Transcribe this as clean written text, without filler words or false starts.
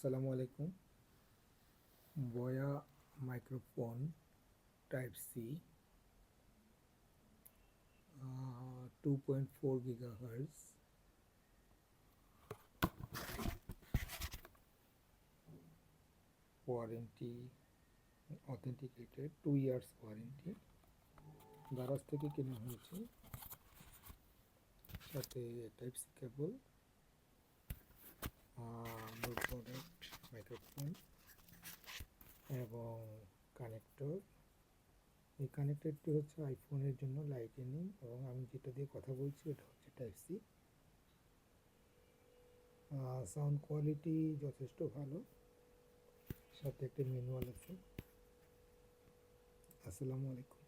আসসালামু আলাইকুম। Boya microphone type C 2.4 GHz warranty authenticated 2 years warranty Daraz থেকে কেনা হয়েছে। সাথে টাইপ সি কেবল, মূল প্রোডাক্ট মাইক্রোফোন এবং কানেক্টর। এই কানেক্টরটি হচ্ছে আইফোনের জন্য লাইটনিং, এবং আমি যেটা দিয়ে কথা বলছি এটা হচ্ছে টাইপ সি। সাউন্ড কোয়ালিটি যথেষ্ট ভালো, সাথে একটা ম্যানুয়াল আছে। আসসালামু আলাইকুম।